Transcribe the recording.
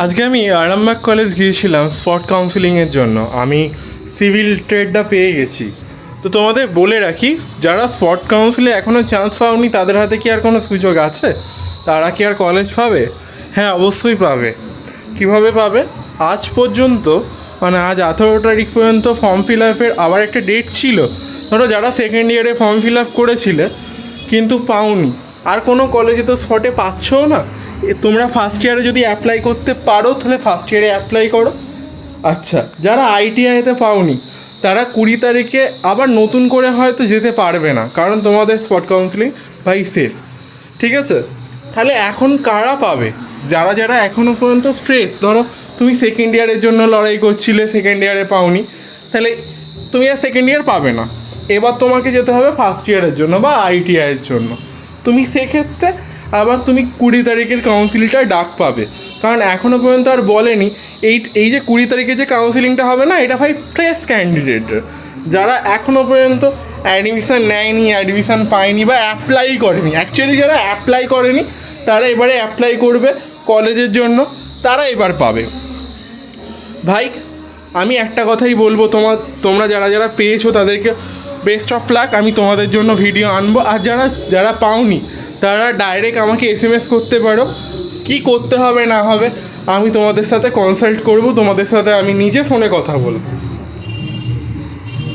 আজকে আমি আরামবাগ কলেজ গিয়েছিলাম স্পট কাউন্সিলিংয়ের জন্য। আমি সিভিল ট্রেডটা পেয়ে গেছি। তো তোমাদের বলে রাখি, যারা স্পট কাউন্সিলে এখনও চান্স পাওনি তাদের হাতে কি আর কোনো সুযোগ আছে? তারা কি আর কলেজ পাবে? হ্যাঁ, অবশ্যই পাবে। কিভাবে পাবে? আজ পর্যন্ত মানে আজ 18 তারিখ পর্যন্ত ফর্ম ফিল আপের আবার একটা ডেট ছিল। ধরো যারা সেকেন্ড ইয়ারে ফর্ম ফিল আপ করেছিলে কিন্তু পাওনি, আর কোনো কলেজে তো স্পটে পাচ্ছও না, তোমরা ফার্স্ট ইয়ারে যদি অ্যাপ্লাই করতে পারো তাহলে ফার্স্ট ইয়ারে অ্যাপ্লাই করো। আচ্ছা, যারা আইটিআইতে পাওনি তারা 20 তারিখে আবার নতুন করে হয়তো যেতে পারবে না, কারণ তোমাদের স্পট কাউন্সিলিং ভাই শেষ। ঠিক আছে, তাহলে এখন কারা পাবে? যারা যারা এখনও পর্যন্ত ফ্রেশ, ধরো তুমি সেকেন্ড ইয়ারের জন্য লড়াই করছিলে, সেকেন্ড ইয়ারে পাওনি, তাহলে তুমি আর সেকেন্ড ইয়ার পাবে না। এবার তোমাকে যেতে হবে ফার্স্ট ইয়ারের জন্য বা আইটিআইয়ের জন্য। তুমি সেক্ষেত্রে আবার তুমি 20 তারিখের কাউন্সিলিংটায় ডাক পাবে, কারণ এখনও পর্যন্ত আর বলেনি। এই যে 20 তারিখে যে কাউন্সিলিংটা হবে না, এটা ভাই ফ্রেশ ক্যান্ডিডেটের, যারা এখনও পর্যন্ত অ্যাডমিশান নেয়নি, অ্যাডমিশান পায়নি বা অ্যাপ্লাই করেনি। অ্যাকচুয়ালি যারা অ্যাপ্লাই করেনি তারা এবারে অ্যাপ্লাই করবে কলেজের জন্য, তারা এবার পাবে। ভাই আমি একটা কথাই বলবো, তোমরা যারা যারা পেয়েছো তাদেরকে বেস্ট অফ লাক। আমি তোমাদের জন্য ভিডিও আনবো। আর যারা যারা পাওনি তারা ডাইরেক্ট আমাকে SMS করতে পারো, কি করতে হবে না হবে আমি তোমাদের সাথে কনসাল্ট করব, তোমাদের সাথে আমি নিজে ফোনে কথা বলবো।